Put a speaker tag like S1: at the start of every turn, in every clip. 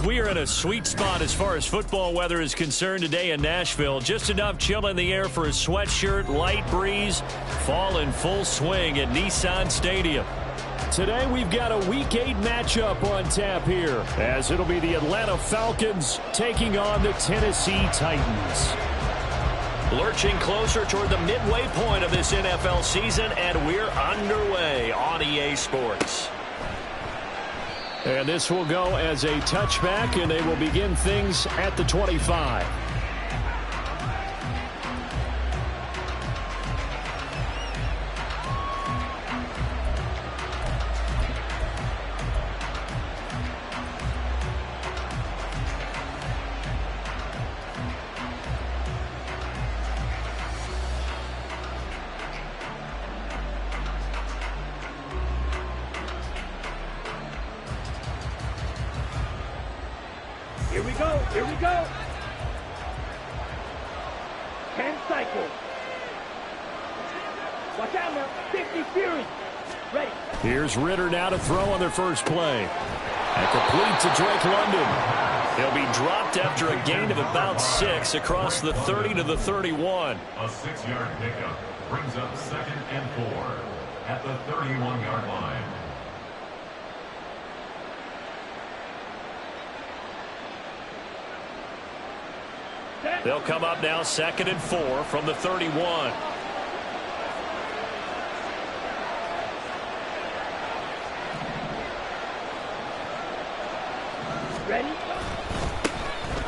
S1: We are in a sweet spot as far as football weather is concerned today in Nashville. Just enough chill in the air for a sweatshirt, light breeze, fall in full swing at Nissan Stadium.
S2: Today we've got a Week 8 matchup on tap here, as it'll be the Atlanta Falcons taking on the Tennessee Titans.
S1: Lurching closer toward the midway point of this NFL season, and we're underway on EA Sports.
S2: And this will go as a touchback, and they will begin things at the 25.
S3: Here we go, here we go. 10 cycles. Watch out now, 50 Fury. Ready.
S2: Here's Ritter now to throw on their first play. And complete to Drake London.
S1: He'll be dropped after a gain of about 6 across the 30 to the 31.
S4: A 6-yard pickup brings up 2nd and 4 at the 31-yard line.
S1: They'll come up now 2nd and 4 from the 31.
S3: Ready?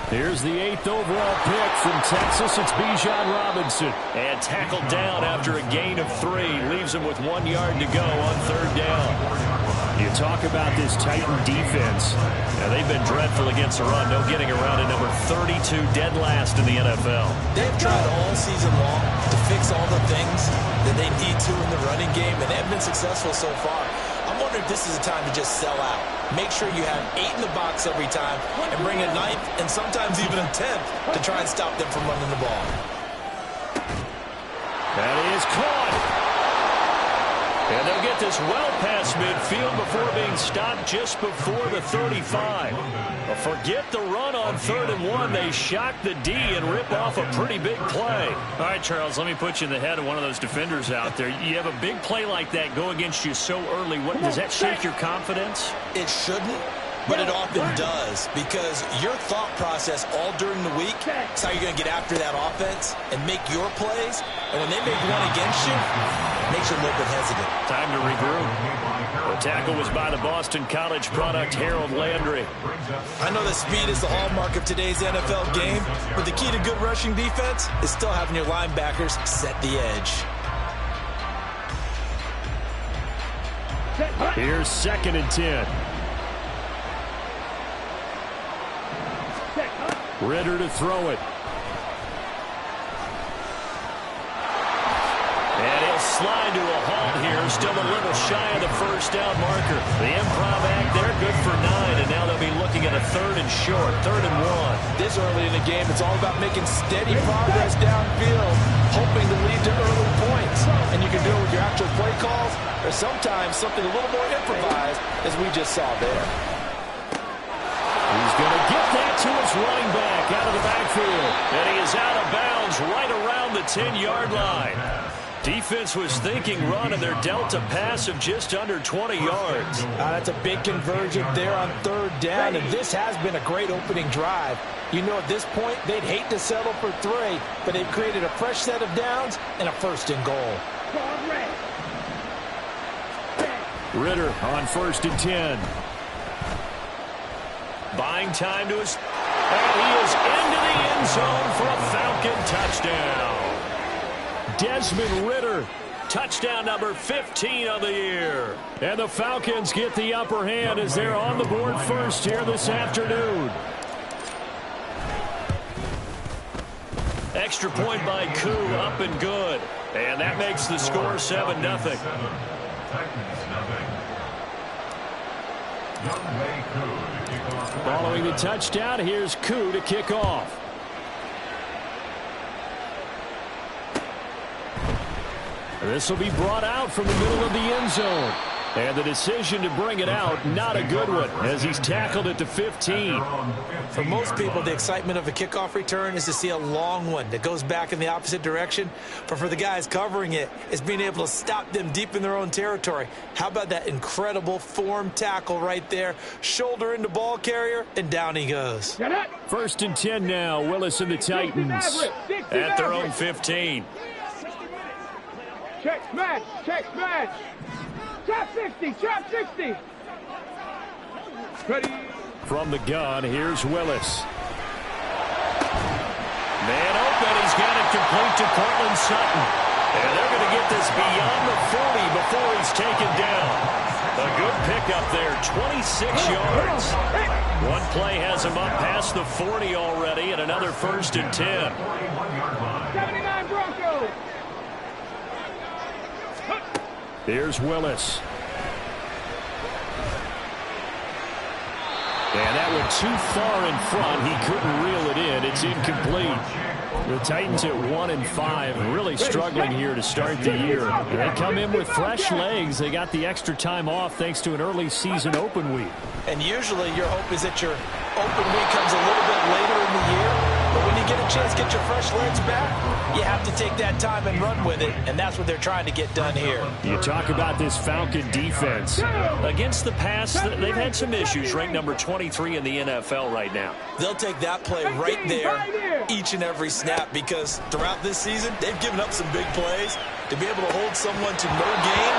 S2: Here's the 8th overall pick from Texas. It's Bijan Robinson.
S1: And tackled down after a gain of 3. Leaves him with 1 yard to go on 3rd down.
S2: You talk about this Titan defense.
S1: Yeah, they've been dreadful against the run. No getting around at number 32, dead last in the NFL.
S5: They've tried all season long to fix all the things that they need to in the running game, and they've been successful so far. I'm wondering if this is a time to just sell out. Make sure you have 8 in the box every time and bring a 9th and sometimes even a 10th to try and stop them from running the ball.
S2: That is caught.
S1: And they'll get this well past midfield before being stopped just before the 35. But forget the run on 3rd and 1. They shock the D and rip off a pretty big play. All right, Charles, let me put you in the head of one of those defenders out there. You have a big play like that go against you so early. Does that shake your confidence?
S5: It shouldn't, but it often does, because your thought process all during the week is how you're going to get after that offense and make your plays. And when they make one against you, it makes you a little bit hesitant.
S1: Time to regroup. The tackle was by the Boston College product, Harold Landry.
S5: I know that speed is the hallmark of today's NFL game, but the key to good rushing defense is still having your linebackers set the edge.
S2: Here's 2nd and 10. Ritter to throw it.
S1: And he'll slide to a halt here. Still a little shy of the first down marker. The improv act there, good for 9. And now they'll be looking at a 3rd and short, 3rd and 1.
S5: This early in the game, it's all about making steady progress downfield, hoping to lead to early points. And you can do it with your actual play calls, or sometimes something a little more improvised, as we just saw there.
S2: He's going to get that to his running back out of the backfield.
S1: And he is out of bounds right around the 10-yard line. Defense was thinking run, and they're dealt a pass of just under 20 yards.
S5: That's a big conversion there on 3rd down, and this has been a great opening drive. You know, at this point, they'd hate to settle for 3, but they've created a fresh set of downs and a 1st and goal.
S2: Ritter on 1st and 10.
S1: Buying time to his... And he is into the end zone for a Falcon touchdown.
S2: Desmond Ritter.
S1: Touchdown number 15 of the year.
S2: And the Falcons get the upper hand as they're on the board first here this afternoon.
S1: Extra point by Koo, up and good. And that makes the score 7-0.
S2: Following the touchdown, here's Koo to kick off. This will be brought out from the middle of the end zone. And the decision to bring it out, not a good one, as he's tackled at the 15.
S5: For most people, the excitement of a kickoff return is to see a long one that goes back in the opposite direction. But for the guys covering it, it's being able to stop them deep in their own territory. How about that incredible form tackle right there? Shoulder into ball carrier, and down he goes.
S2: 1st and 10 now. Willis and the Titans
S1: at their own 15.
S3: Check smash, check smash. Trap 60, trap 60. Ready.
S2: From the gun, here's Willis.
S1: Man open, he's got it complete to Cortland Sutton. And they're going to get this beyond the 40 before he's taken down. A good pickup there, 26 yards. One play has him up past the 40 already, and another 1st and 10.
S3: 79 Broncos.
S2: Here's Willis. And that went too far in front. He couldn't reel it in. It's incomplete. The Titans at 1-5, really struggling here to start the year. They come in with fresh legs. They got the extra time off thanks to an early season open week.
S5: And usually your hope is that your open week comes a little bit later in the year. But when you get a chance to get your fresh legs back, you have to take that time and run with it. And that's what they're trying to get done here.
S2: You talk about this Falcon defense.
S1: Against the pass, they've had some issues, ranked number 23 in the NFL right now.
S5: They'll take that play right there each and every snap because throughout this season, they've given up some big plays. To be able to hold someone to no gain,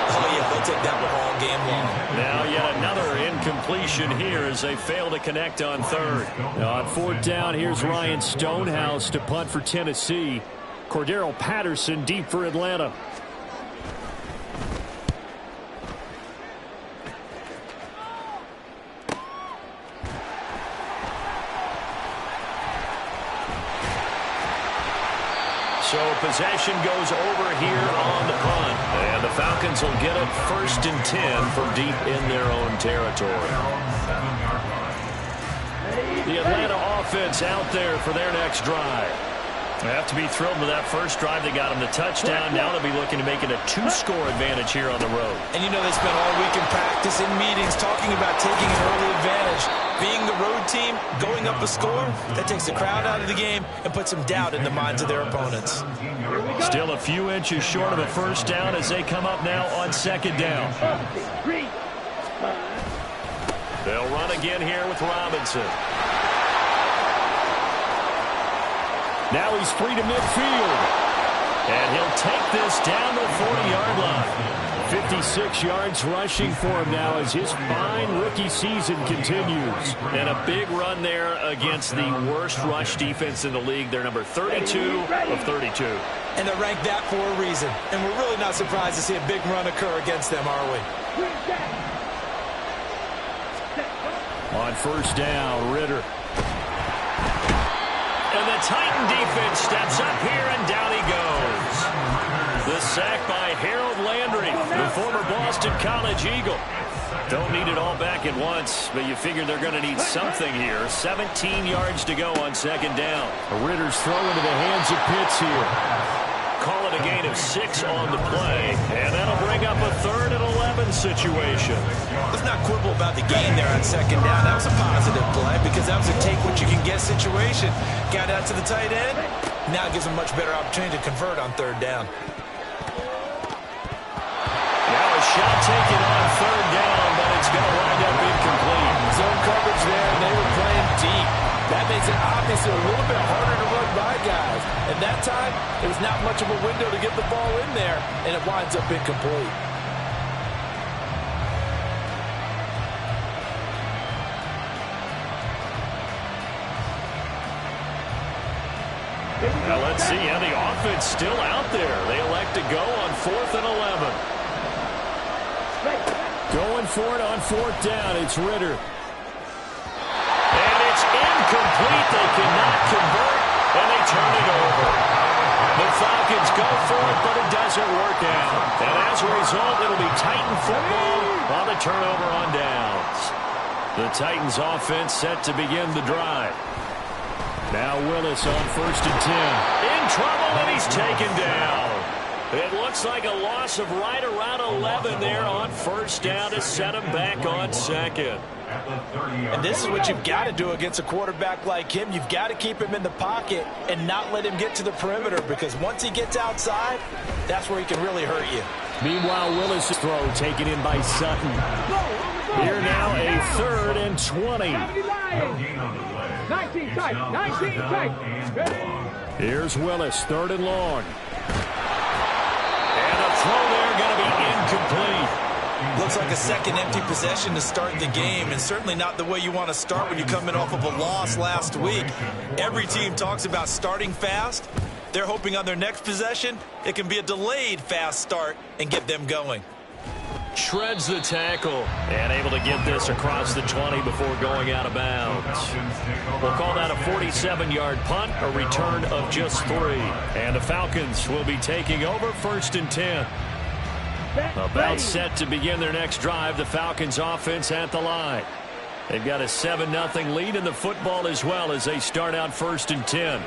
S5: oh yeah, they'll take that one all game long.
S1: Now yet another incompletion here as they fail to connect on 3rd.
S2: Now on 4th down, here's Ryan Stonehouse to punt for Tennessee. Cordero Patterson deep for Atlanta.
S1: So possession goes over here on the punt. And the Falcons will get it 1st and 10 from deep in their own territory. The Atlanta offense out there for their next drive. They have to be thrilled with that first drive. They got them the touchdown. Now they'll be looking to make it a 2-score advantage here on the road.
S5: And you know they spent all week in practice, in meetings, talking about taking an early advantage. Being the road team, going up a score, that takes the crowd out of the game and puts some doubt in the minds of their opponents.
S1: Still a few inches short of a first down as they come up now on 2nd down. They'll run again here with Robinson.
S2: Now he's free to midfield.
S1: And he'll take this down the 40-yard line.
S2: 56 yards rushing for him now as his fine rookie season continues.
S1: And a big run there against the worst rush defense in the league. They're number 32 of 32.
S5: And they're ranked that for a reason. And we're really not surprised to see a big run occur against them, are we?
S2: On 1st down, Ritter.
S1: And the Titan defense steps up here, and down he goes. The sack by Harold Landry, the former Boston College Eagle. Don't need it all back at once, but you figure they're going to need something here. 17 yards to go on 2nd down.
S2: Ritter's throw into the hands of Pitts here.
S1: Call it a gain of 6 on the play, and that'll bring up a 3rd and 11 situation.
S5: Let's not quibble about the gain there on 2nd down. That was a positive play because that was a take-what-you-can-get situation. Got out to the tight end. Now it gives them a much better opportunity to convert on 3rd down.
S1: Now a shot taken on 3rd down, but it's going to wind up incomplete.
S5: Zone coverage there, and they were playing deep. That makes it obviously a little bit harder to run by guys. At that time, there was not much of a window to get the ball in there, and it winds up incomplete.
S1: Now let's see how the offense still out there. They elect to go on 4th and 11.
S2: Going for it on 4th down. It's Ritter.
S1: And it's incomplete. They cannot convert, and they turn it over. The Falcons go for it, but it doesn't work out. And as a result, it'll be Titan football on the turnover on downs. The Titans offense set to begin the drive.
S2: Now Willis on 1st and 10.
S1: In trouble, and he's taken down. It looks like a loss of right around 11 there on first down to set him back on second.
S5: And this is what you've got to do against a quarterback like him. You've got to keep him in the pocket and not let him get to the perimeter, because once he gets outside, that's where he can really hurt you.
S2: Meanwhile, Willis' throw taken in by Sutton. Here now a 3rd and 20.
S3: 19 tight, 19 tight.
S2: Here's Willis, 3rd and long.
S1: And a throw there going to be incomplete.
S5: Looks like a second empty possession to start the game, and certainly not the way you want to start when you're coming off of a loss last week. Every team talks about starting fast. They're hoping on their next possession it can be a delayed fast start and get them going.
S1: Shreds the tackle and able to get this across the 20 before going out of bounds. We'll call that a 47-yard punt, a return of just 3. And the Falcons will be taking over 1st and 10. About set to begin their next drive, the Falcons offense at the line. They've got a 7-0 lead in the football as well as they start out 1st and 10.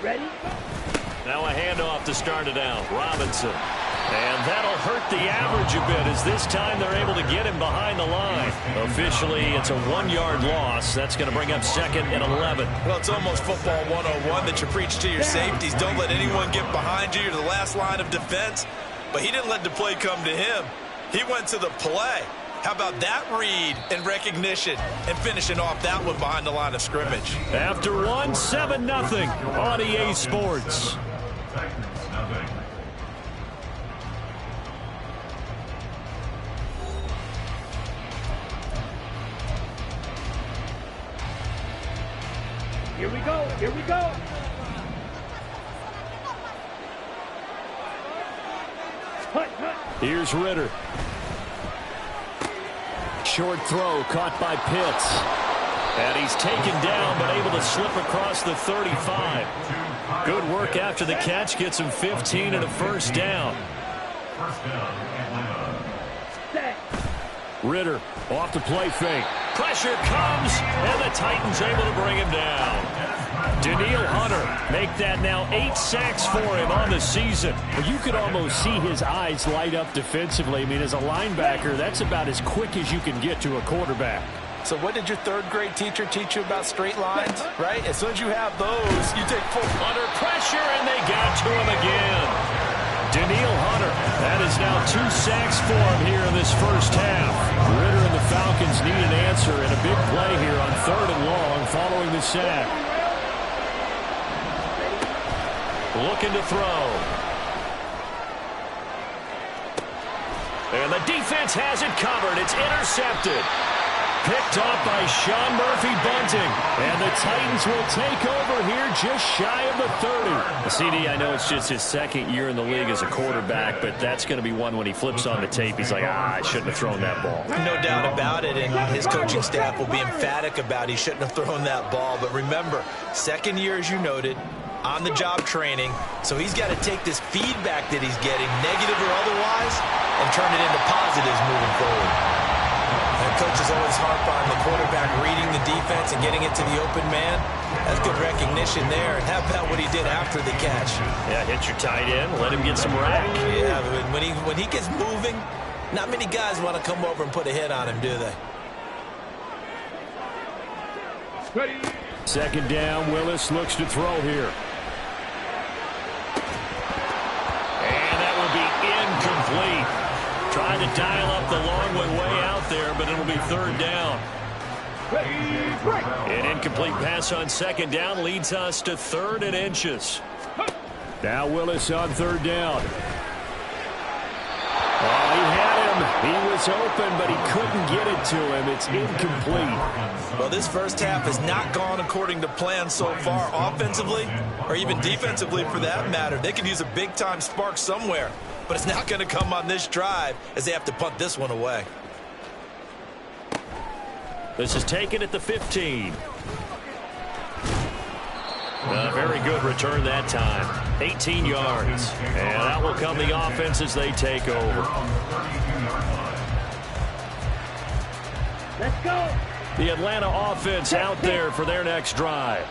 S3: Ready?
S1: Now a handoff to start it out. Robinson. And that'll hurt the average a bit as this time they're able to get him behind the line. Officially, it's a 1-yard loss. That's going to bring up 2nd and 11.
S5: Well, it's almost football 101 that you preach to your safeties. Don't let anyone get behind you. You're the last line of defense. But he didn't let the play come to him. He went to the play. How about that read and recognition and finishing off that one behind the line of scrimmage?
S1: After 1, 7-0 on EA Sports.
S3: Here we go, here we go.
S2: Here's Ritter. Short throw caught by Pitts.
S1: And he's taken down but able to slip across the 35. Good work after the catch. Gets him 15 and a first down.
S2: Ritter off the play fake.
S1: Pressure comes, and the Titans able to bring him down. Danielle Hunter make that now 8 sacks for him on the season.
S2: Well, you could almost see his eyes light up defensively. I mean, as a linebacker, that's about as quick as you can get to a quarterback.
S5: So what did your 3rd grade teacher teach you about straight lines, right? As soon as you have those, you take full.
S1: Under pressure, and they got to him again. Danielle Hunter, that is now 2 sacks for him here in this first half.
S2: Ritter and the Falcons need an answer and a big play here on 3rd and long following the sack.
S1: Looking to throw. And the defense has it covered. It's intercepted. Picked off by Sean Murphy-Bunting. And the Titans will take over here just shy of the 30. CD, I know it's just his 2nd year in the league as a quarterback, but that's going to be one when he flips on the tape. He's like, I shouldn't have thrown that ball.
S5: No doubt about it, and his coaching staff will be emphatic about he shouldn't have thrown that ball. But remember, 2nd year, as you noted, on-the-job training, so he's got to take this feedback that he's getting, negative or otherwise, and turn it into positives moving forward. And coaches always harp on the quarterback reading the defense and getting it to the open man. That's good recognition there. And how about what he did after the catch?
S1: Yeah, hit your tight end, let him get some rack.
S5: Yeah, but when he gets moving, not many guys want to come over and put a hit on him, do they?
S3: Ready?
S2: 2nd down, Willis looks to throw here.
S1: And that will be incomplete. Trying to dial up the long way out there, but it'll be 3rd down. An incomplete pass on 2nd down leads us to 3rd and inches.
S2: Now Willis on 3rd down. Oh, he had him. He was open, but he couldn't get it to him. It's incomplete.
S5: Well, this first half has not gone according to plan so far offensively, or even defensively for that matter. They could use a big-time spark somewhere, but it's not going to come on this drive as they have to punt this one away.
S1: This is taken at the 15. A very good return that time. 18 yards. And that will come the offense as they take over.
S3: Let's go.
S1: The Atlanta offense out there for their next drive.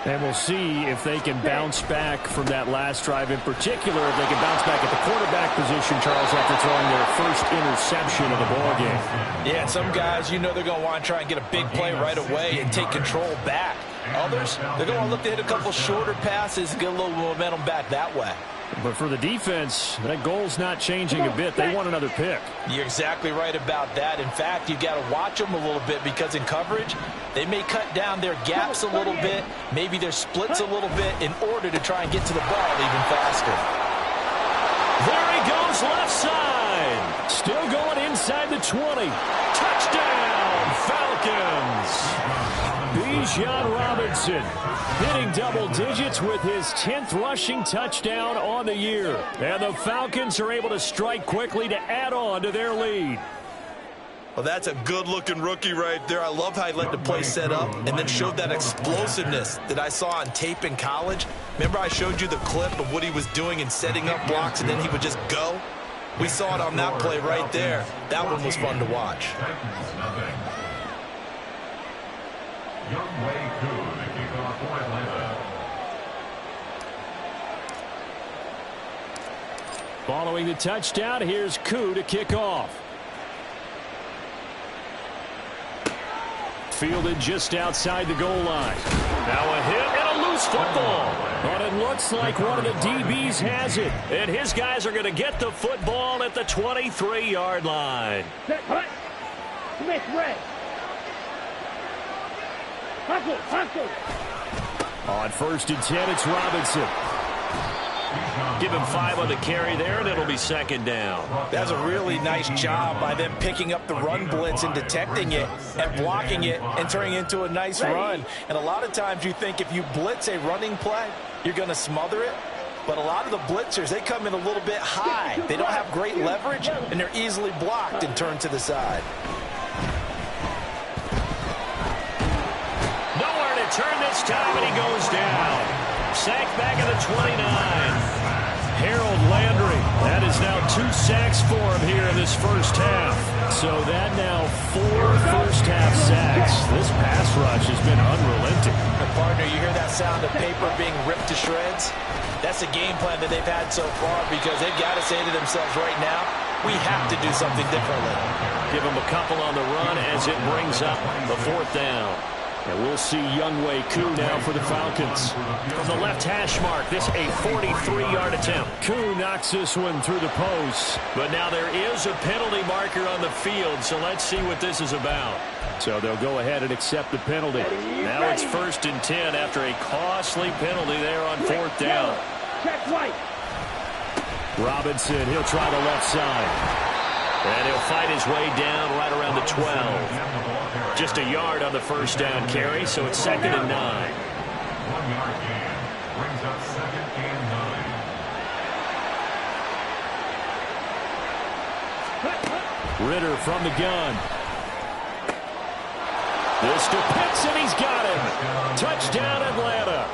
S2: And we'll see if they can bounce back from that last drive in particular, if they can bounce back at the quarterback position, Charles, after throwing their first interception of the ballgame.
S5: Yeah, and some guys, you know they're going to want to try and get a big play right away and take control back. Others, they're going to look to hit a couple shorter passes and get a little momentum back that way.
S2: But for the defense, that goal's not changing a bit. They want another pick.
S5: You're exactly right about that. In fact, you got to watch them a little bit because in coverage, they may cut down their gaps a little bit, maybe their splits a little bit in order to try and get to the ball even faster.
S1: There he goes left side.
S2: Still going inside the 20.
S1: Touchdown, Falcons.
S2: Bijan Robinson hitting double digits with his 10th rushing touchdown on the year. And the Falcons are able to strike quickly to add on to their lead.
S5: Well, that's a good-looking rookie right there. I love how he let the play set up and then showed that explosiveness that I saw on tape in college. Remember I showed you the clip of what he was doing and setting up blocks, and then he would just go? We saw it on that play right there. That one was fun to watch.
S4: Younghoe Koo, the kickoff for Atlanta.
S2: Following the touchdown, here's Koo to kick off. Fielded just outside the goal line.
S1: Now a hit and a loose football.
S2: But it looks like one of the DBs has it.
S1: And his guys are going to get the football at the 23-yard line.
S3: Set, cut. Smith, red. Hustle.
S2: On 1st and 10, it's Robinson.
S1: Give him 5 on the carry there, and it'll be 2nd down.
S5: That's a really nice job by them picking up the run blitz and detecting it and blocking it and turning it into a nice run. And a lot of times you think if you blitz a running play, you're going to smother it. But a lot of the blitzers, they come in a little bit high. They don't have great leverage, and they're easily blocked and turned to the side.
S1: Nowhere to turn this time, and he goes down. Sacked back at the 29.
S2: Harold Landry. That is now 2 sacks for him here in this first half. So that now 4 first-half sacks. This pass rush has been unrelenting.
S5: And partner, you hear that sound of paper being ripped to shreds? That's a game plan that they've had so far because they've got to say to themselves right now, we have to do something differently.
S1: Give him a couple on the run as it brings up the 4th down.
S2: And we'll see Younghoe Koo now for the Falcons.
S1: From the left hash mark, this a 43-yard attempt.
S2: Koo knocks this one through the post.
S1: But now there is a penalty marker on the field, so let's see what this is about.
S2: So they'll go ahead and accept the penalty.
S1: Now it's 1st and 10 after a costly penalty there on 4th down.
S3: Check white.
S2: Robinson, he'll try the left side.
S1: And he'll fight his way down right around the 12. Just a yard on the 1st down carry, so it's 2nd and 9.
S4: 1-yard gain brings up 2nd and 9.
S2: Ritter from the gun. This to Pitts, and he's got him. Touchdown, Atlanta.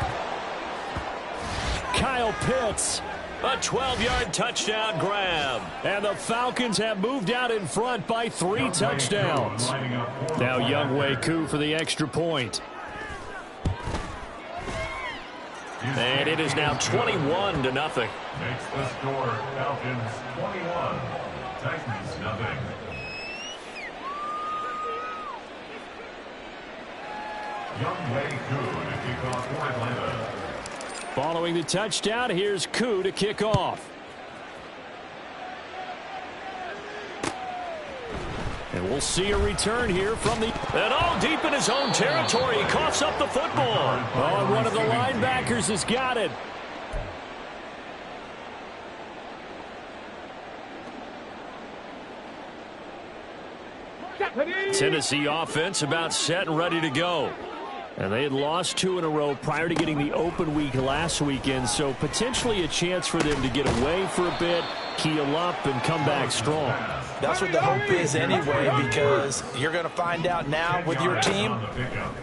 S2: Kyle Pitts.
S1: A 12-yard touchdown grab.
S2: And the Falcons have moved out in front by 3 touchdowns. Now Younghoe Koo for the extra point.
S1: And it is now 21-0.
S4: Makes the score Falcons 21, Titans nothing. Younghoe Koo to kick off for Atlanta.
S2: Following the touchdown, here's Koo to kick off. And we'll see a return here from the...
S1: And all deep in his own territory, he coughs up the football.
S2: Oh, and one of the linebackers has got it. Tennessee offense about set and ready to go. And they had lost 2 in a row prior to getting the open week last weekend, so potentially a chance for them to get away for a bit, keel up, and come back strong.
S5: That's what the hope is anyway, because you're going to find out now with your team,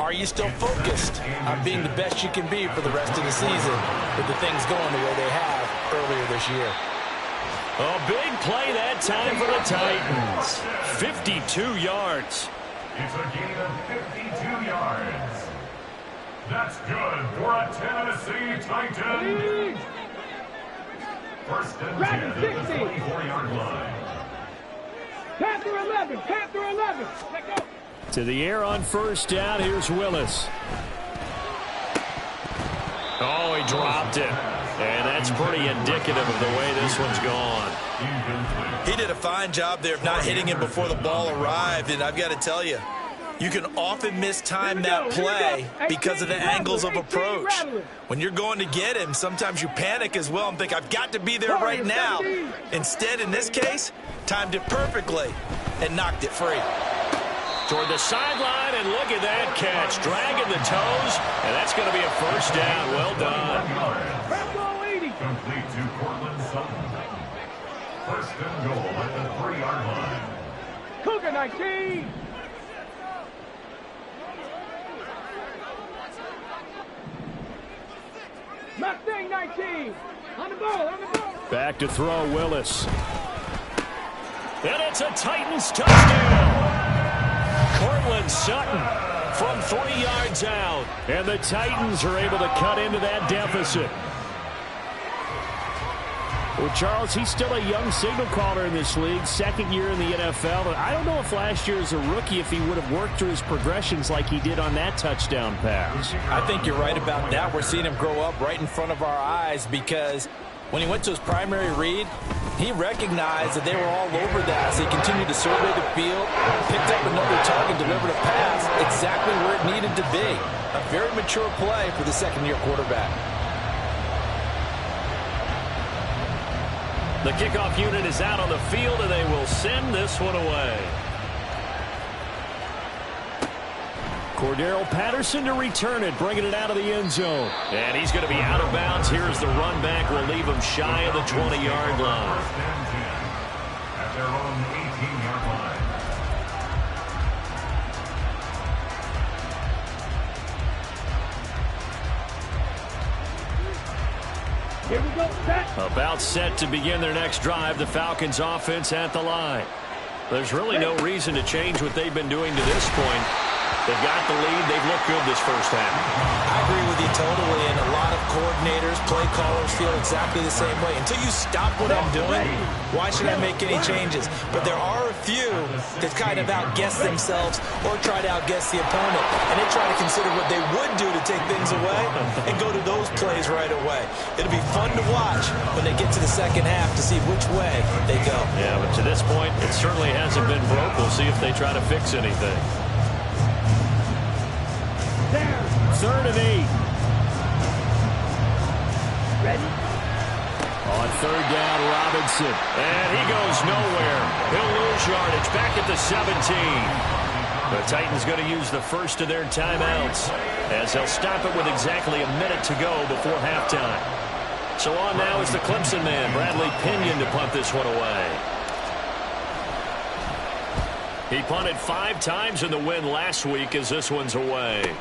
S5: are you still focused on being the best you can be for the rest of the season with the things going the way they have earlier this year?
S1: A big play that time for the Titans. 52 yards.
S4: It's a gain of 52 yards. That's good for a Tennessee Titan. First and 10 at the 24-yard line.
S3: Panther 11, Panther 11. Let go.
S2: To the air on first down. Here's Willis. Oh, he dropped it. And that's pretty indicative of the way this one's gone.
S5: He did a fine job there of not hitting him before the ball arrived. And I've got to tell you, you can often mistime that play because of the angles of approach. When you're going to get him, sometimes you panic as well and think, I've got to be there right now. Instead, in this case, timed it perfectly and knocked it free.
S1: Toward the sideline, and look at that catch. Dragging the toes, and that's going to be a first down. Well done.
S4: Complete to Cortland Sutton. First and goal at the 3-yard line.
S3: Cougar 19. Mustang 19. On the ball, on the ball.
S2: Back to throw, Willis.
S1: And it's a Titans touchdown. Cortland Sutton from 3 yards out.
S2: And the Titans are able to cut into that deficit. Well, Charles, he's still a young signal caller in this league, second year in the NFL. But I don't know if last year as a rookie, if he would have worked through his progressions like he did on that touchdown pass.
S5: I think you're right about that. We're seeing him grow up right in front of our eyes because when he went to his primary read, he recognized that they were all over that. So he continued to survey the field, picked up another target, delivered a pass exactly where it needed to be. A very mature play for the second-year quarterback.
S1: The kickoff unit is out on the field, and they will send this one away.
S2: Cordero Patterson to return it, bringing it out of the end zone.
S1: And he's going to be out of bounds. Here's the run back. We'll leave him shy of the 20-yard line.
S4: First and 10 at their own 18-yard line.
S3: Here we go, set.
S1: About set to begin their next drive. The Falcons offense at the line. There's really no reason to change what they've been doing to this point. They've got the lead. They've looked good this first half.
S5: I agree with you totally, and a lot of coordinators, play callers feel exactly the same way. Until you stop what I'm doing, why should I make any changes? But there are a few that kind of outguess themselves or try to outguess the opponent, and they try to consider what they would do to take things away and go to those plays right away. It'll be fun to watch when they get to the second half to see which way they go.
S1: Yeah, but to this point, it certainly hasn't been broke. We'll see if they try to fix anything.
S3: There.
S2: 3rd and 8.
S3: Ready?
S2: On 3rd down, Robinson.
S1: And he goes nowhere. He'll lose yardage back at the 17. The Titans going to use the first of their timeouts as they'll stop it with exactly a minute to go before halftime. So on now is the Clemson man, Bradley Pinion, to punt this one away. He punted 5 times in the win last week as this one's away.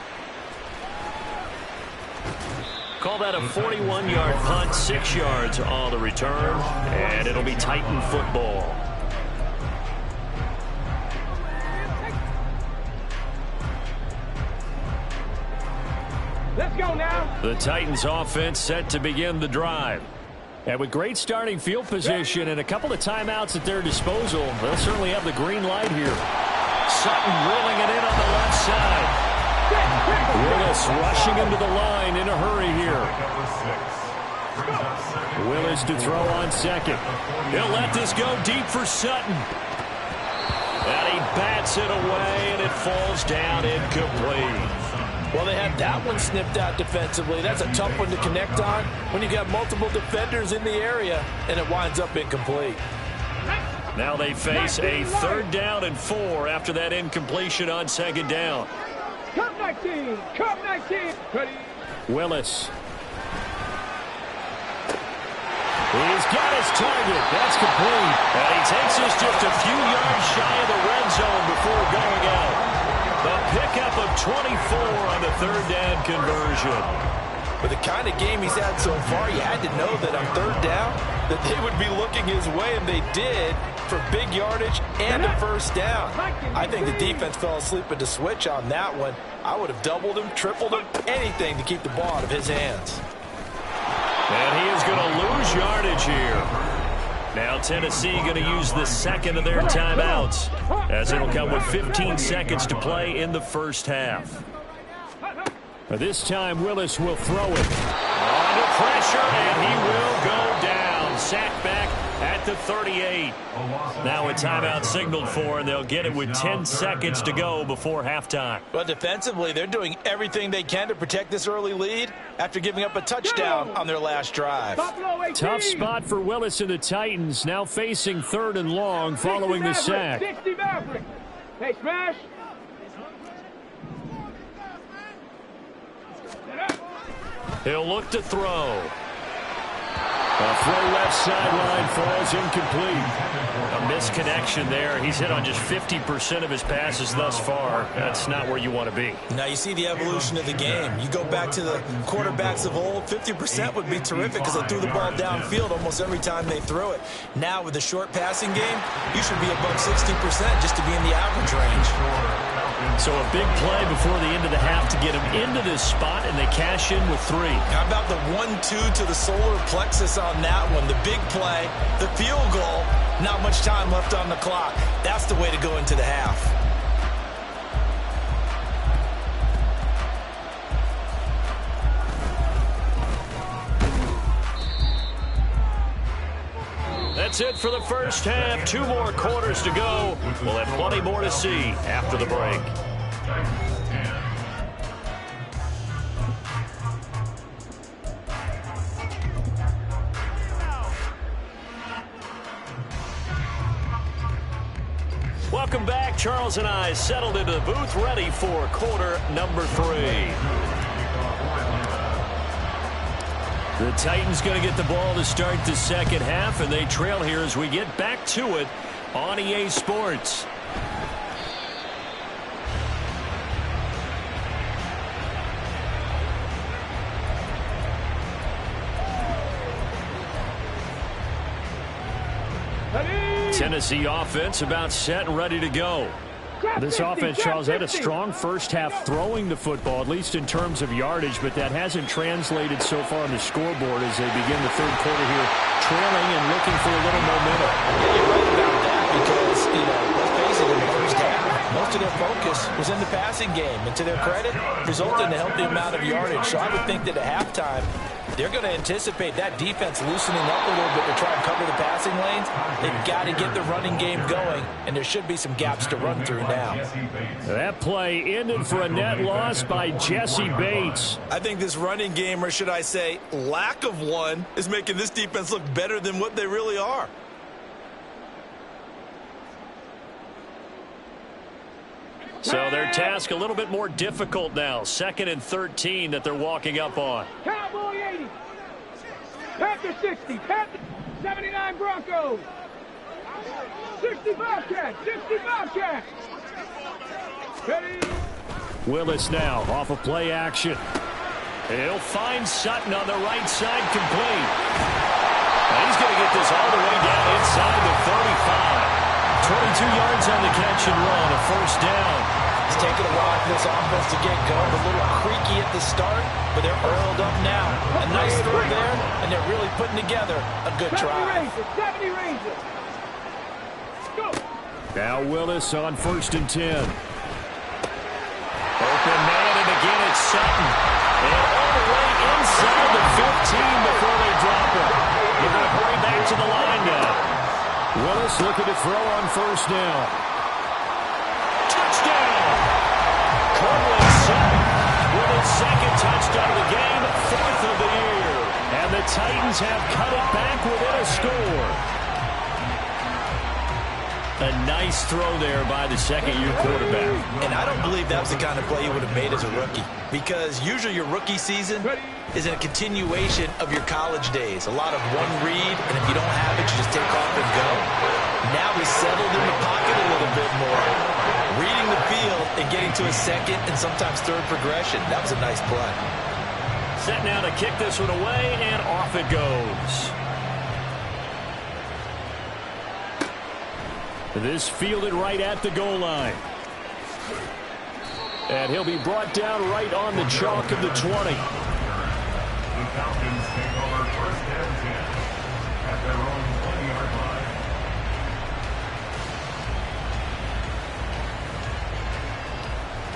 S1: Call that a 41-yard punt, 6 yards on the return, and it'll be Titan football.
S3: Let's go now.
S1: The Titans offense set to begin the drive.
S2: And with great starting field position and a couple of timeouts at their disposal, they'll certainly have the green light here.
S1: Sutton reeling it in on the left side.
S2: Willis rushing into the line in a hurry here. Willis to throw on second.
S1: He'll let this go deep for Sutton. And he bats it away, and it falls down incomplete.
S5: Well, they had that one snipped out defensively. That's a tough one to connect on when you got multiple defenders in the area, and it winds up incomplete.
S1: Now they face a 3rd down and 4 after that incompletion on 2nd down.
S3: Cup 19. Cup 19. Ready?
S2: Willis. He's got his target. That's complete.
S1: And he takes us just a few yards shy of the red zone before going out. The pickup of 24 on the 3rd down conversion.
S5: With the kind of game he's had so far, you had to know that on third down that they would be looking his way, and they did, for big yardage and a first down. I think the defense fell asleep at the switch on that one. I would have doubled him, tripled him, anything to keep the ball out of his hands.
S1: And he is going to lose yardage here. Now Tennessee going to use the second of their timeouts, as it'll come with 15 seconds to play in the first half.
S2: This time Willis will throw it.
S1: Under pressure, and he will go down. Sacked back at the 38. Now a timeout signaled for, and they'll get it with 10 seconds to go before halftime.
S5: But defensively, they're doing everything they can to protect this early lead after giving up a touchdown on their last drive.
S2: Tough spot for Willis and the Titans, now facing 3rd and long following the sack.
S3: 60 Maverick. Hey, Smash.
S1: He'll look to throw.
S2: A throw left sideline falls incomplete.
S1: A misconnection there. He's hit on just 50% of his passes thus far. That's not where you want to be.
S5: Now you see the evolution of the game. You go back to the quarterbacks of old, 50% would be terrific because they threw the ball downfield almost every time they threw it. Now with the short passing game, you should be above 60% just to be in the average range.
S1: So a big play before the end of the half to get him into this spot, and they cash in with 3.
S5: How about the 1-2 to the solar plexus on that one? The big play, the field goal, not much time left on the clock. That's the way to go into the half.
S1: That's it for the first half. 2 more quarters to go. We'll have plenty more to see after the break. Welcome back. Charles and I settled into the booth, ready for quarter number 3. The Titans going to get the ball to start the second half, and they trail here as we get back to it on EA Sports. Tennessee offense about set and ready to go.
S2: This offense, Charles, had a strong first half throwing the football, at least in terms of yardage, but that hasn't translated so far on the scoreboard as they begin the third quarter here, trailing and looking for a little momentum.
S5: Yeah, you're right about that because, let's face it, in the first half, most of their focus was in the passing game, and to their credit, resulted in a healthy amount of yardage. So I would think that at halftime, they're going to anticipate that defense loosening up a little bit to try and cover the passing lanes. They've got to get the running game going, and there should be some gaps to run through now.
S2: That play ended for a net loss by Jesse Bates.
S5: I think this running game, or should I say lack of one, is making this defense look better than what they really are.
S1: So their task a little bit more difficult now. 2nd and 13 that they're walking up on.
S3: Cowboy 80. Panther 60. Panther 79 Broncos. 60 Bobcats. 60 Bobcats. Ready.
S2: Willis now off of play action.
S1: He'll find Sutton on the right side, complete. And he's going to get this all the way down inside the 35. 22 yards on the catch and run, a first down.
S5: It's taken a while for this offense to get going. A little creaky at the start, but they're oiled up now. A nice throw there, and they're really putting together a good drive.
S3: 70 Rangers. Go.
S2: Now Willis on 1st and 10.
S1: Open man, and again it's Sutton. And all the way inside the 15 before they drop him. They're going to hurry back to the line now.
S2: Willis looking to throw on 1st down.
S1: Touchdown! Cortland Sutton with his 2nd touchdown of the game, 4th of the year. And the Titans have cut it back within a score. A nice throw there by the 2nd-year quarterback.
S5: And I don't believe that was the kind of play he would have made as a rookie, because usually your rookie season is a continuation of your college days. A lot of one read, and if you don't have it, you just take off and go. Now he's settled in the pocket a little bit more, reading the field and getting to a 2nd and sometimes 3rd progression. That was a nice play.
S1: set now to kick this one away, and off it goes. This fielded right at the goal line. And he'll be brought down right on the chalk of the 20.
S4: The Falcons take over 1st and 10 at their own 20-yard line.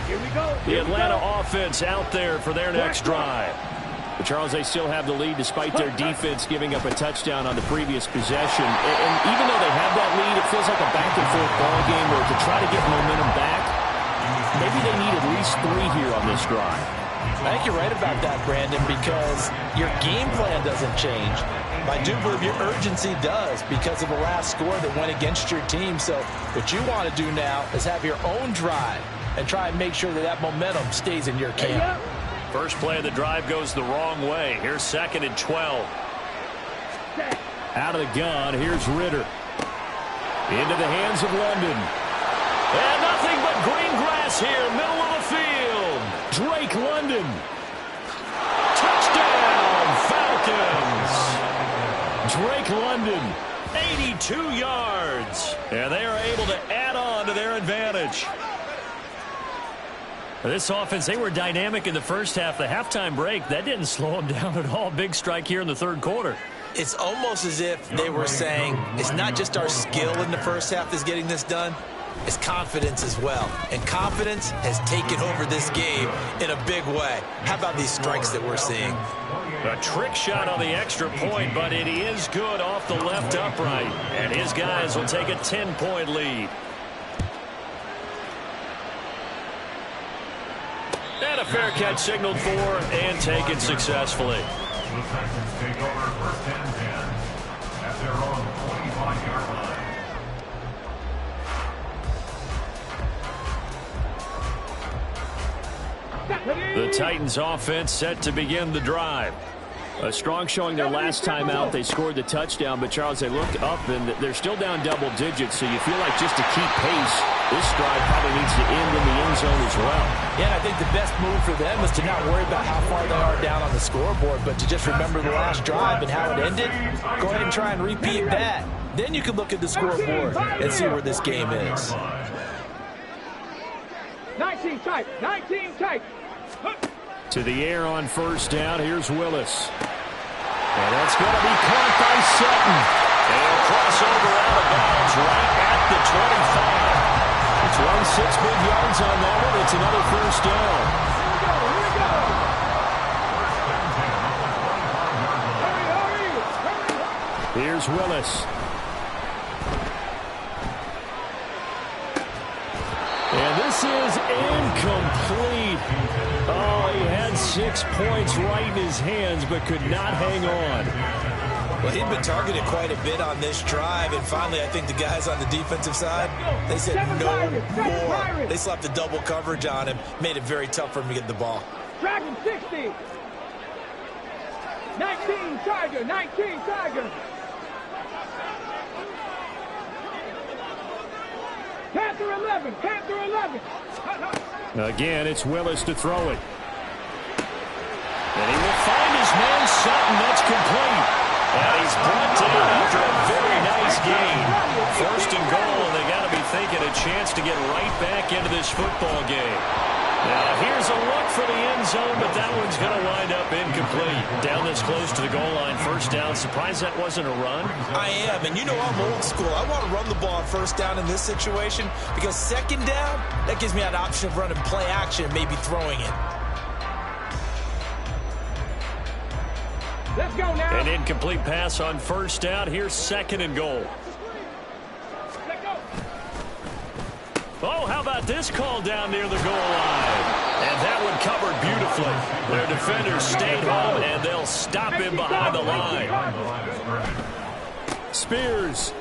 S3: Here we go.
S1: The Atlanta offense out there for their next drive.
S2: But Charles, they still have the lead despite their defense giving up a touchdown on the previous possession. And even though they have that lead, it feels like a back-and-forth ball game where to try to get momentum back, maybe they need at least 3 here on this drive.
S5: I think you're right about that, Brandon, because your game plan doesn't change. I do believe your urgency does because of the last score that went against your team. So what you want to do now is have your own drive and try and make sure that that momentum stays in your camp.
S1: First play of the drive goes the wrong way. Here's 2nd and 12.
S2: Out of the gun, here's Ritter. Into the hands of London.
S1: And nothing but green grass here, middle of the field.
S2: Drake London.
S1: Touchdown, Falcons.
S2: Drake London.
S1: 82 yards. And they are able to add on to their advantage. This offense, they were dynamic in the first half. The halftime break, that didn't slow them down at all. Big strike here in the 3rd quarter.
S5: It's almost as if they were saying, it's not just our skill in the first half that's getting this done, it's confidence as well. And confidence has taken over this game in a big way. How about these strikes that we're seeing?
S1: A trick shot on the extra point, but it is good off the left upright. And his guys will take a 10-point lead. And a fair catch signaled for and taken successfully.
S4: The Texans take over 1st and 10 at their own 25-yard line.
S1: The Titans offense set to begin the drive.
S2: A strong showing their last time out. They scored the touchdown, but Charles, they look up and they're still down double digits, so you feel like just to keep pace, this drive probably needs to end in the end zone as well.
S5: Yeah, and I think the best move for them is to not worry about how far they are down on the scoreboard, but to just remember the last drive and how it ended. Go ahead and try and repeat that. Then you can look at the scoreboard and see where this game is.
S3: 19 tight. 19 tight.
S2: To the air on 1st down. Here's Willis. And that's going to be caught by Sutton.
S1: And crossover out of bounds right at the 25.
S2: It's run 6 big yards on that one. It's another 1st down.
S3: Here we go.
S2: Here's Willis. And this is incomplete. Oh, he had 6 points right in his hands, but could not hang on.
S5: Well, he'd been targeted quite a bit on this drive, and finally I think the guys on the defensive side, they said no more. They slapped the double coverage on him, made it very tough for him to get the ball.
S3: Dragon 60. 19 Tiger. 19 Tiger. Panther 11. Panther 11.
S2: Again, it's Willis to throw it.
S1: And he will find his man Sutton. That's complete. And he's brought down after a very nice gain. 1st and goal, and they got to be thinking a chance to get right back into this football game. Now, here's a look for the end zone, but that one's going to wind up incomplete. Down this close to the goal line, 1st down. Surprised that wasn't a run?
S5: I am, and you know I'm old school. I want to run the ball on 1st down in this situation because 2nd down, that gives me an option of running play action and maybe throwing it.
S3: Let's go now.
S1: An incomplete pass on 1st down. Here's 2nd and goal.
S3: Let's go.
S1: Oh, how about this call down near the goal line? And that one covered beautifully. Their defenders stayed home, and they'll stop him behind the line.
S2: Spears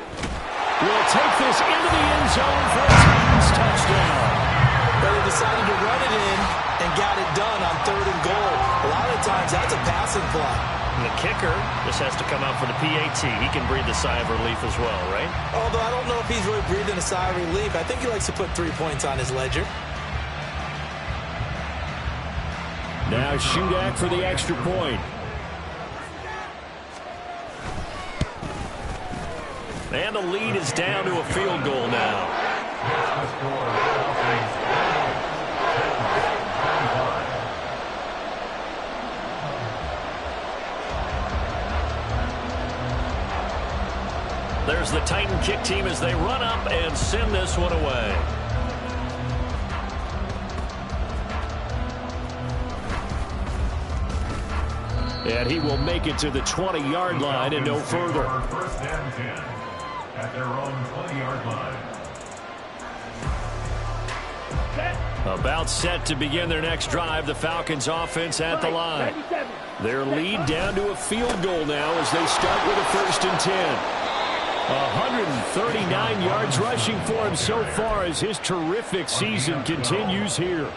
S2: will take this into the end zone for a Titans touchdown.
S5: But they decided to run it in and got it done on 3rd and goal. A lot of times, that's a passing play.
S1: And the kicker just has to come out for the PAT. He can breathe a sigh of relief as well, right?
S5: Although I don't know if he's really breathing a sigh of relief. I think he likes to put 3 points on his ledger.
S2: Now Shudak for the extra point.
S1: And the lead is down to a field goal now. There's the Titan kick team as they run up and send this one away.
S2: And he will make it to the 20-yard line and no further.
S4: First and 10 at their own 20-yard line.
S1: About set to begin their next drive. The Falcons offense at the line.
S2: Their lead down to a field goal now as they start with a 1st and 10. 139 yards rushing for him so far as his terrific season continues here.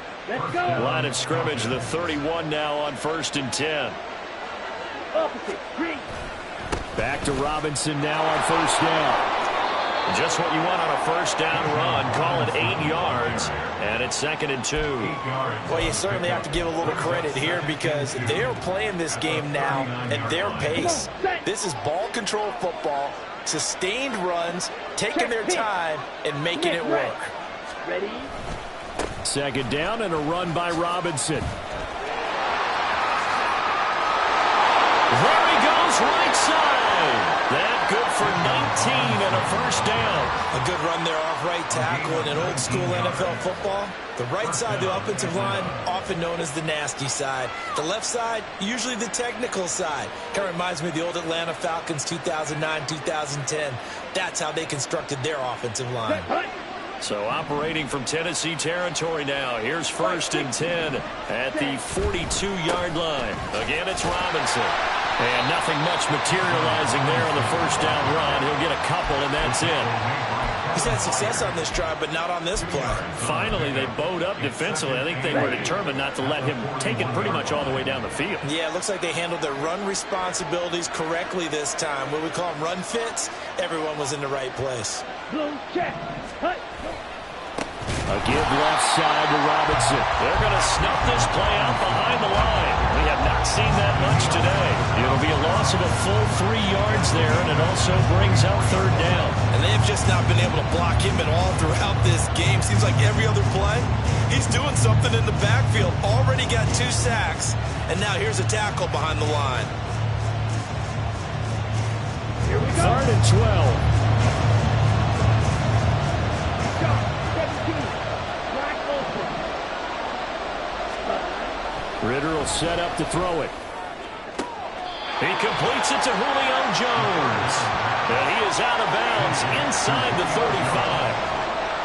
S1: Line of scrimmage, the 31 now on 1st and 10.
S2: Back to Robinson now on 1st down.
S1: Just what you want on a 1st down run. Call it 8 yards, and it's 2nd and 2.
S5: Well, you certainly have to give a little credit here because they are playing this game now at their pace. This is ball control football, sustained runs, taking their time, and making it work.
S3: Ready?
S2: 2nd down and a run by Robinson.
S1: There he goes, right side. That good for 19 and a 1st down.
S5: A good run there off right tackle in an old school NFL football. The right side, the offensive line, often known as the nasty side. The left side, usually the technical side. Kind of reminds me of the old Atlanta Falcons 2009-2010. That's how they constructed their offensive line.
S1: So operating from Tennessee territory now. Here's 1st and 10 at the 42-yard line. Again, it's Robinson. And nothing much materializing there on the 1st down run. He'll get a couple, and that's it.
S5: He's had success on this drive, but not on this play.
S1: Finally, they bowed up defensively. I think they were determined not to let him take it pretty much all the way down the field.
S5: Yeah, it looks like they handled their run responsibilities correctly this time. What we call them run fits, everyone was in the right place.
S3: Blue check. Hut.
S2: A give left side to Robinson.
S1: They're going to snuff this play out behind the line. We have not seen that much today. It'll be a loss of a full 3 yards there, and it also brings out 3rd down.
S5: And they've just not been able to block him at all throughout this game. Seems like every other play, he's doing something in the backfield. Already got 2 sacks, and now here's a tackle behind the line.
S3: Here we go.
S2: 3rd and 12. Ritter will set up to throw it.
S1: He completes it to Julio Jones. And he is out of bounds inside the 35.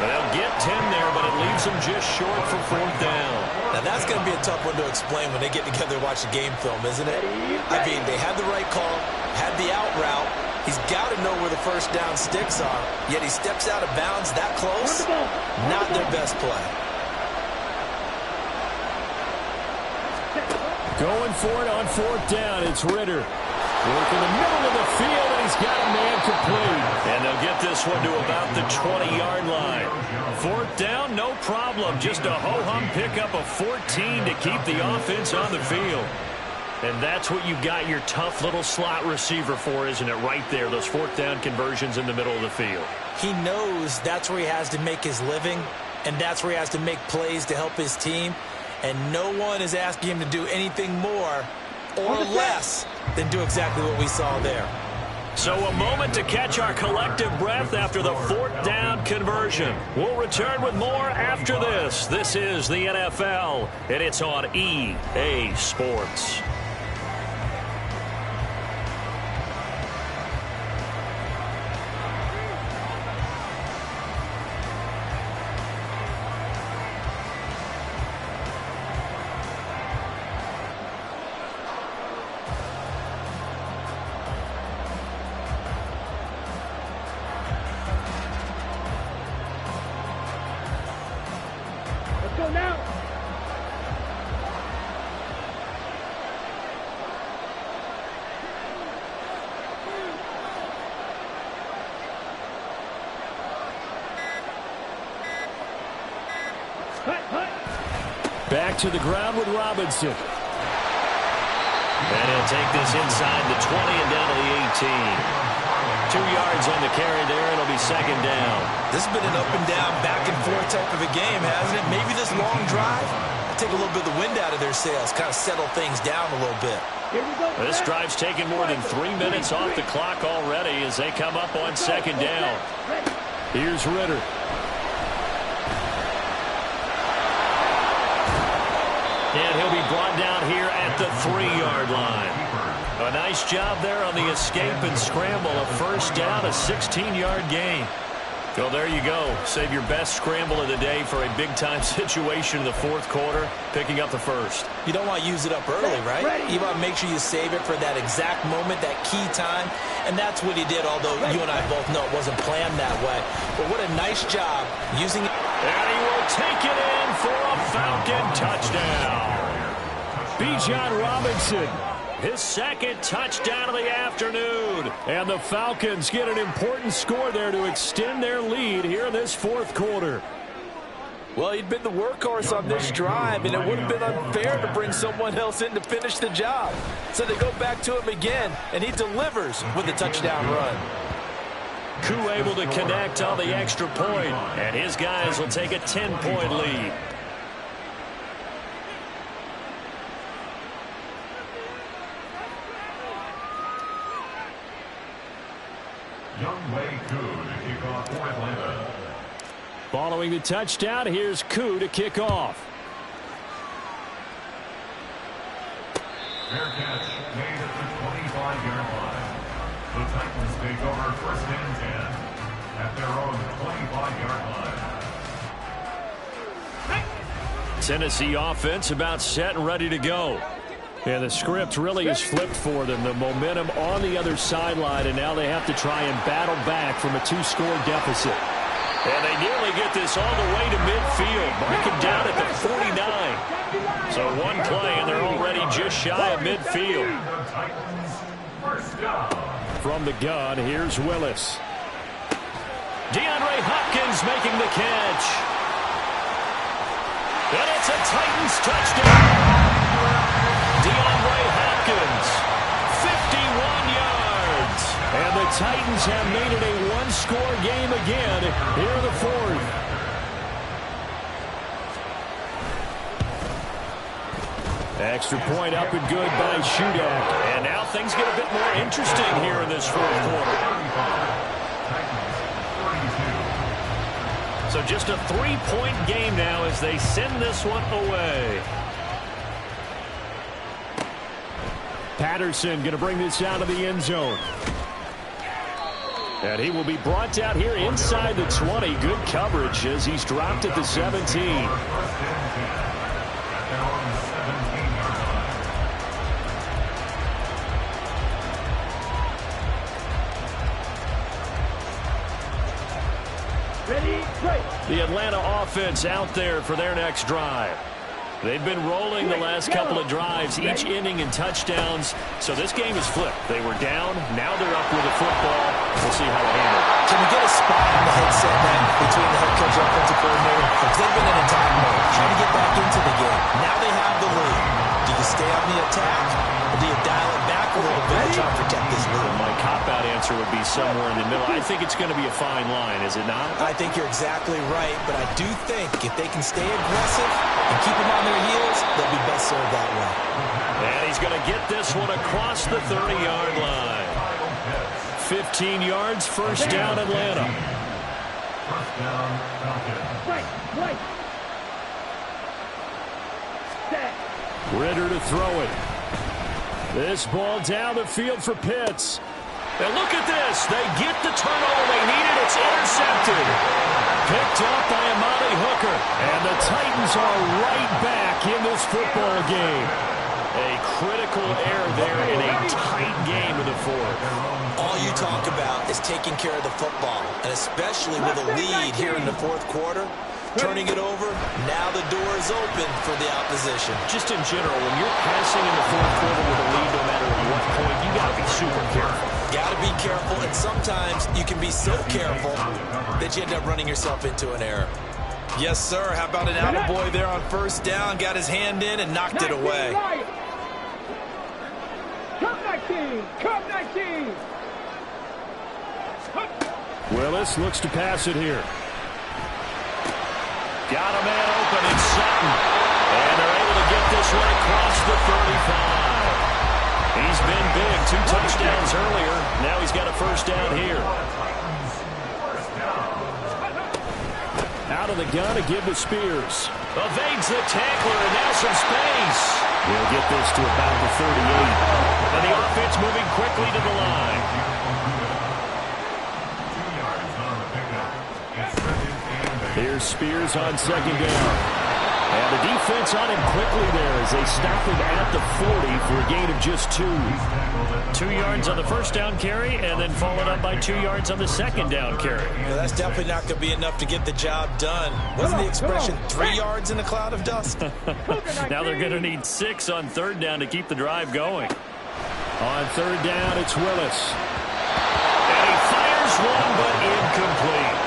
S1: They'll get 10 there, but it leaves them just short for 4th down.
S5: Now that's going to be a tough one to explain when they get together and watch the game film, isn't it? I mean, they had the right call, had the out route. He's got to know where the 1st down sticks are, yet he steps out of bounds that close. Not their best play.
S2: Going for it on 4th down. It's Ritter. Working the middle of the field, and he's got a man complete.
S1: And they'll get this one to about the 20-yard line. 4th down, no problem. Just a ho-hum pickup of 14 to keep the offense on the field. And that's what you got your tough little slot receiver for, isn't it? Right there, those 4th down conversions in the middle of the field.
S5: He knows that's where he has to make his living, and that's where he has to make plays to help his team. And no one is asking him to do anything more or less than do exactly what we saw there.
S1: So a moment to catch our collective breath after the 4th down conversion. We'll return with more after this. This is the NFL, and it's on EA Sports.
S3: Go now.
S2: Back to the ground with Robinson.
S1: And he'll take this inside the 20 and down to the 18. 2 yards on the carry there. It'll be second down.
S5: This has been an up and down, back and forth type of a game, hasn't it? Maybe this long drive will take a little bit of the wind out of their sails, kind of settle things down a little bit.
S1: This drive's taken more than 3 minutes off the clock already as they come up on second down.
S2: Here's Ritter.
S1: And he'll be brought down here at the 3-yard line. A nice job there on the escape and scramble. A first down, a 16-yard gain. Well, there you go. Save your best scramble of the day for a big-time situation in the fourth quarter, picking up the first.
S5: You don't want to use it up early, right? You want to make sure you save it for that exact moment, that key time. And that's what he did, although you and I both know it wasn't planned that way. But what a nice job using it.
S1: And he will take it in for a Falcon touchdown.
S2: Bijan Robinson.
S1: His second touchdown of the afternoon.
S2: And the Falcons get an important score there to extend their lead here in this fourth quarter.
S5: Well, he'd been the workhorse on this drive, and it would have been unfair to bring someone else in to finish the job. So they go back to him again, and he delivers with a touchdown run.
S1: Koo able to connect on the extra point, and his guys will take a 10-point lead.
S4: Younghoe Koo to kick off for Atlanta.
S2: Following the touchdown, here's Koo to kick off.
S4: Fair catch made at the 25-yard line. The Titans take over first and 10 at their own 25-yard line.
S1: Tennessee offense about set and ready to go.
S2: And the script really is flipped for them. The momentum on the other sideline, and now they have to try and battle back from a 2-score deficit.
S1: And they nearly get this all the way to midfield. Mark him down at the 49. So one play, and they're already just shy of midfield.
S2: From the gun, here's Willis.
S1: DeAndre Hopkins making the catch. And it's a Titans touchdown. DeAndre Hopkins, 51 yards.
S2: And the Titans have made it a one-score game again here in the fourth. Extra point up and good by Shootout.
S1: And now things get a bit more interesting here in this fourth quarter. So just a 3-point game now as they send this one away.
S2: Patterson going to bring this out of the end zone. And he will be brought down here inside the 20. Good coverage as he's dropped at the 17. The Atlanta offense out there for their next drive. They've been rolling the last couple of drives, each inning in touchdowns. So this game is flipped. They were down. Now they're up with the football. We'll see how it handles.
S5: Can we get a spot on the headset then between the head coach and offensive coordinator? Because they've been in attack mode, trying to get back into the game. Now they have the lead. Do you stay on the attack, or do you dial it back a little bit and try to protect this lead?
S1: My cop-out answer would be somewhere in the middle. I think it's going to be a fine line, is it not?
S5: I think you're exactly right, but I do think if they can stay aggressive and keep them on their heels, they'll be best served that way.
S1: And he's going to get this one across the 30-yard line. 15 yards, first down, Atlanta.
S4: First down, Falcons.
S2: Ritter to throw it. This ball down the field for Pitts.
S1: And look at this. They get the turnover they needed. It's intercepted.
S2: Picked up by Amani Hooker. And the Titans are right back in this football game.
S1: A critical error there in a tight game in the fourth.
S5: All you talk about is taking care of the football, and especially with a lead here in the fourth quarter. Turning it over, now the door is open for the opposition.
S1: Just in general, when you're passing in the fourth quarter with a lead, no matter at what point, you got to be super careful.
S5: Got to be careful, and sometimes you can be so careful that you end up running yourself into an error. Yes, sir. How about an attaboy there on first down? Got his hand in and knocked it away.
S3: 19. Come 19.
S2: Willis looks to pass it here.
S1: Got a man open in Sutton. And they're able to get this one across the 35. He's been big. 2 touchdowns earlier. Now he's got a first down here.
S2: Out of the gun to give to Spears.
S1: Evades the tackler and now some space.
S2: He'll get this to about the 38.
S1: And the offense moving quickly to the line.
S2: Here's Spears on second down. And the defense on him quickly there as they stop him at the 40 for a gain of just 2.
S1: 2 yards on the first down carry and then followed up by 2 yards on the second down carry.
S5: Well, that's definitely not going to be enough to get the job done. Wasn't the expression 3 yards in a cloud of dust?
S1: Now they're going to need 6 on third down to keep the drive going.
S2: On third down, it's Willis.
S1: And he fires one, but incomplete.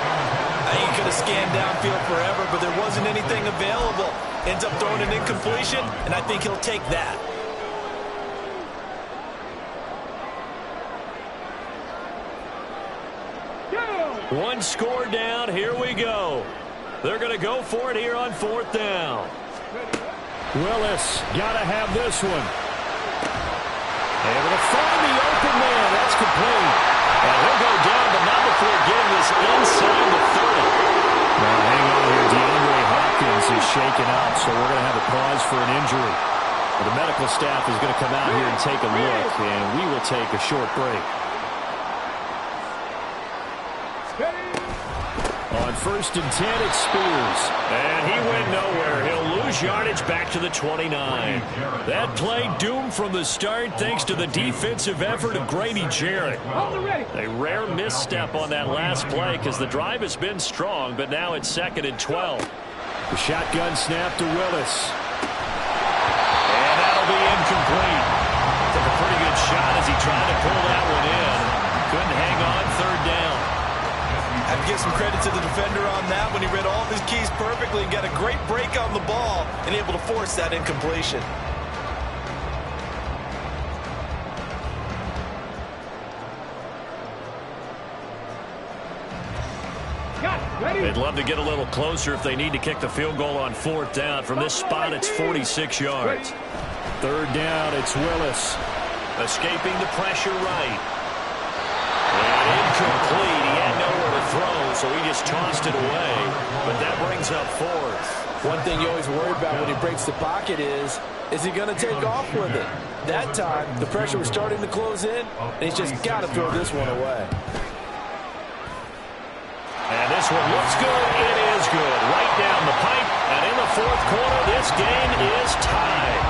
S5: He could have scanned downfield forever, but there wasn't anything available. Ends up throwing an incompletion, and I think he'll take that.
S1: One score down. Here we go. They're going to go for it here on fourth down.
S2: Willis got to have this one. Able to find the open man. That's complete.
S1: And he'll go down, but not before getting this inside the 30.
S2: Now, hang on here. DeAndre Hopkins is shaken up, so we're going to have a pause for an injury. But the medical staff is going to come out here and take a look, and we will take a short break. On first and 10, it's Spears.
S1: And he went nowhere. He'll lose yardage back to the 29. That play doomed from the start thanks to the defensive effort of Grady Jarrett. A rare misstep on that last play because the drive has been strong, but now it's 2nd and 12.
S2: The shotgun snap to Willis.
S1: And that'll be incomplete. Took a pretty good shot as he tried to pull that one in. Couldn't hang on third down.
S5: I have to give some credit to the defender on that when he read all of his keys perfectly and got a great break on the ball and able to force that incompletion.
S1: They'd love to get a little closer if they need to kick the field goal on fourth down. From this spot, it's 46 yards.
S2: Third down, it's Willis.
S1: Escaping the pressure right. And incomplete. He had nowhere to throw, so he just tossed it away. But that brings up fourth.
S5: One thing you always worry about when he breaks the pocket is he going to take off with it? That time, the pressure was starting to close in, and he's just got to throw this one away.
S1: And this one looks good. It is good. Right down the pipe. And in the fourth quarter, this game is tied.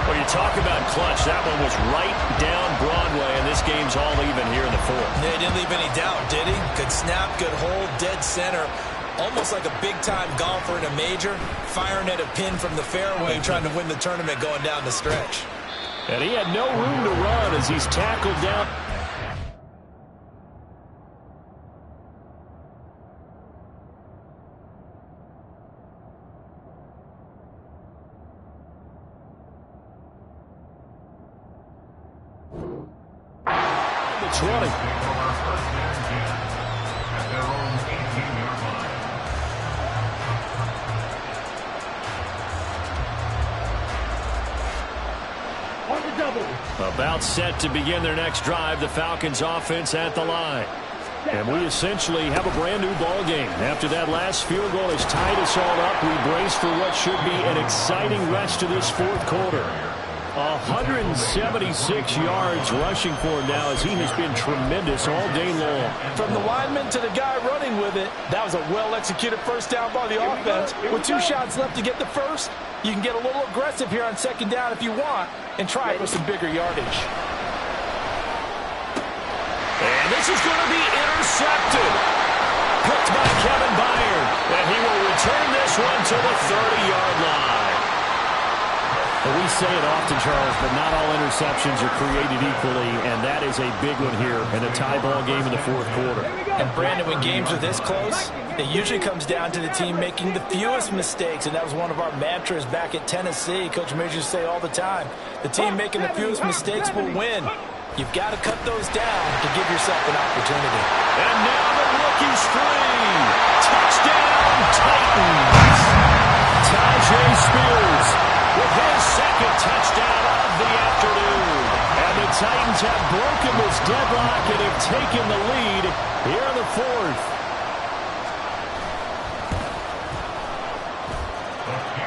S1: Well, you talk about clutch. That one was right down Broadway, and this game's all even here in the fourth.
S5: Yeah, he didn't leave any doubt, did he? Good snap, good hold, dead center. Almost like a big-time golfer in a major, firing at a pin from the fairway, trying to win the tournament going down the stretch.
S2: And he had no room to run as he's tackled down. The 20.
S1: About set to begin their next drive, the Falcons offense at the line.
S2: And we essentially have a brand new ball game. After that last field goal has tied us all up, we brace for what should be an exciting rest to this fourth quarter. 176 yards rushing for him now as he has been tremendous all day long.
S5: From the lineman to the guy running with it, that was a well-executed first down by the offense. With 2 shots left to get the first, you can get a little aggressive here on second down if you want and try it for some bigger yardage.
S1: And this is going to be intercepted. Picked by Kevin Byard. And he will return this one to the 30-yard line.
S2: Well, we say it often, Charles, but not all interceptions are created equally, and that is a big one here in a tie ball game in the fourth quarter.
S5: And, Brandon, when games are this close, it usually comes down to the team making the fewest mistakes, and that was one of our mantras back at Tennessee. Coach Majors say all the time, the team making the fewest mistakes will win. You've got to cut those down to give yourself an opportunity.
S1: And now the rookie's free. Touchdown, Titans. Tyjae Spears with his second touchdown of the afternoon. And the Titans have broken this deadlock and have taken the lead here in the fourth.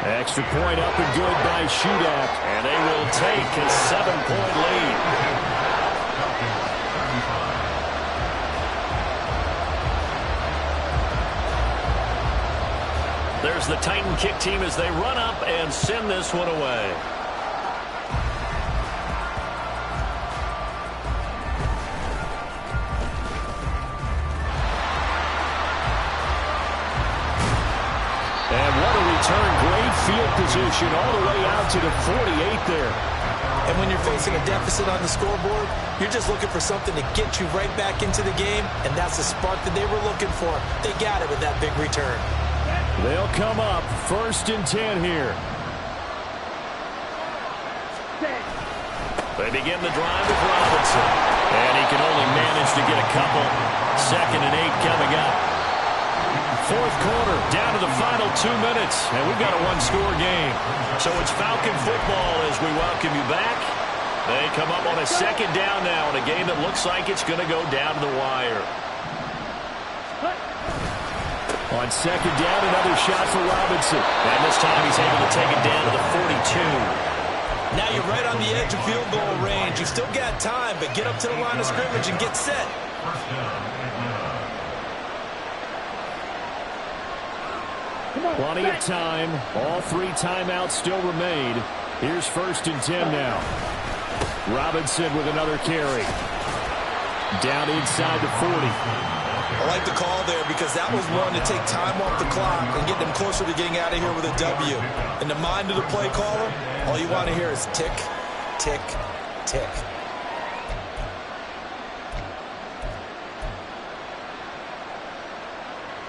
S1: Extra point up and good by Shudak. And they will take a 7-point lead. There's the Titan kick team as they run up and send this one away. And what a return. Great field position all the way out to the 48 there.
S5: And when you're facing a deficit on the scoreboard, you're just looking for something to get you right back into the game, and that's the spark that they were looking for. They got it with that big return.
S2: They'll come up 1st and 10 here.
S1: They begin the drive with Robinson. And he can only manage to get a couple. 2nd and 8 coming up. Fourth quarter, down to the final 2 minutes. And we've got a one-score game. So it's Falcon football as we welcome you back. They come up on a 2nd down now in a game that looks like it's going to go down to the wire.
S2: On 2nd down, another shot for Robinson.
S1: And this time he's able to take it down to the 42.
S5: Now you're right on the edge of field goal range. You've still got time, but get up to the line of scrimmage and get set.
S2: Plenty of time. All 3 timeouts still remain. Here's 1st and 10 now. Robinson with another carry. Down inside the 40.
S5: I like the call there because that was one to take time off the clock and get them closer to getting out of here with a W. In the mind of the play caller, all you want to hear is tick, tick, tick.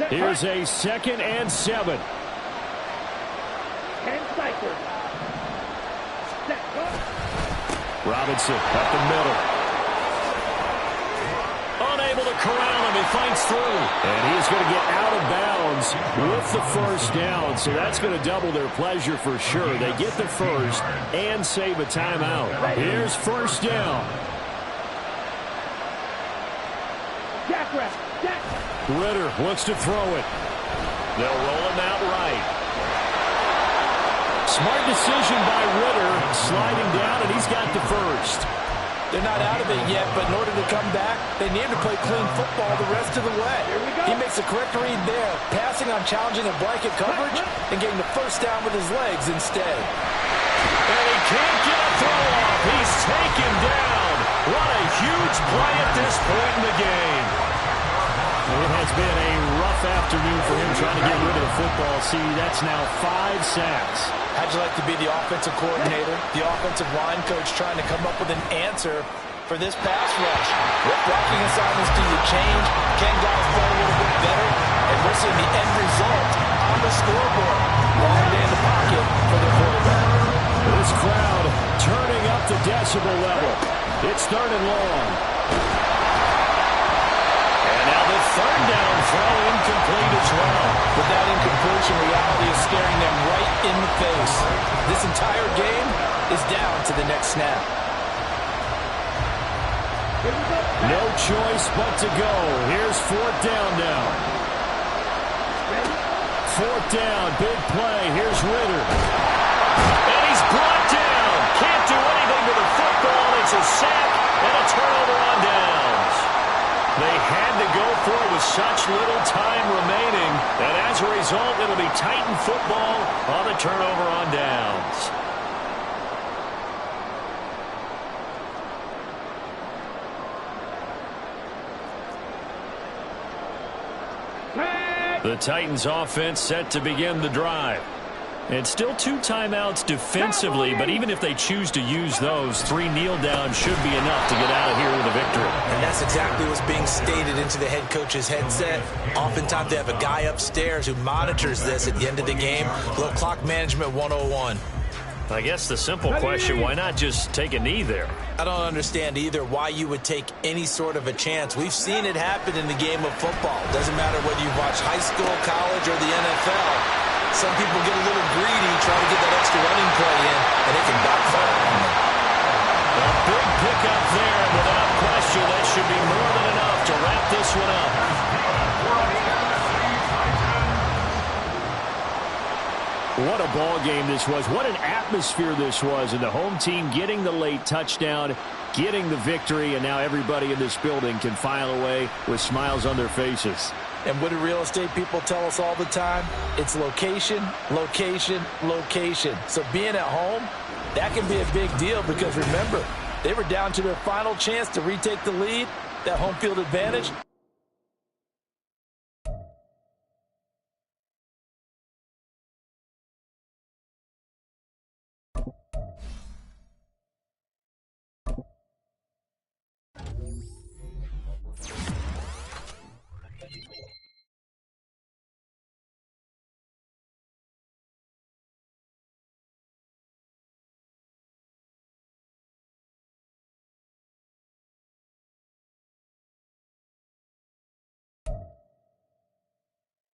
S2: Here's a 2nd and 7. Robinson up the middle.
S1: Unable to corral him. He fights through.
S2: And he is going to get out of bounds with the 1st down. So that's going to double their pleasure for sure. They get the 1st and save a timeout. Here's 1st down. Ritter looks to throw it.
S1: They'll roll him out right.
S2: Smart decision by Ritter, sliding down, and he's got the 1st.
S5: They're not out of it yet, but in order to come back, they need to play clean football the rest of the way. He makes a correct read there, passing on challenging a blanket coverage and getting the 1st down with his legs instead.
S1: And he can't get a throw off. He's taken down. What a huge play at this point in the game.
S2: It has been a rough afternoon for him trying to get rid of the football. See, that's now 5 sacks.
S5: How'd you like to be the offensive coordinator, the offensive line coach trying to come up with an answer for this pass rush? What blocking assignments do you change? Can guys play a little bit better? And we're seeing the end result on the scoreboard. Long day in the pocket for the quarterback.
S2: This crowd turning up the decibel level. It's 3rd and long.
S1: Now the 3rd down throw incomplete as well.
S5: But that incompletion reality is staring them right in the face. This entire game is down to the next snap.
S2: No choice but to go. Here's 4th down now. 4th down, big play. Here's Ritter.
S1: And he's brought down. Can't do anything with the football. It's a sack and a turnover on downs. They had to go for it with such little time remaining. And as a result, it'll be Titan football on the turnover on downs. The Titans offense set to begin the drive. It's still 2 timeouts defensively, but even if they choose to use those, 3 kneel downs should be enough to get out of here with a victory.
S5: And that's exactly what's being stated into the head coach's headset. Oftentimes they have a guy upstairs who monitors this at the end of the game. Little clock management 101.
S1: I guess the simple question, why not just take a knee there?
S5: I don't understand either why you would take any sort of a chance. We've seen it happen in the game of football. Doesn't matter whether you watch high school, college, or the NFL. Some people get a little greedy, try to get that extra running play in, and it can backfire on them.
S1: A big pickup there, and without question, that should be more than enough to wrap this one up.
S2: What a ball game this was. What an atmosphere this was. And the home team getting the late touchdown, getting the victory, and now everybody in this building can file away with smiles on their faces.
S5: And what do real estate people tell us all the time? It's location, location, location. So being at home, that can be a big deal because remember, they were down to their final chance to retake the lead. That home field advantage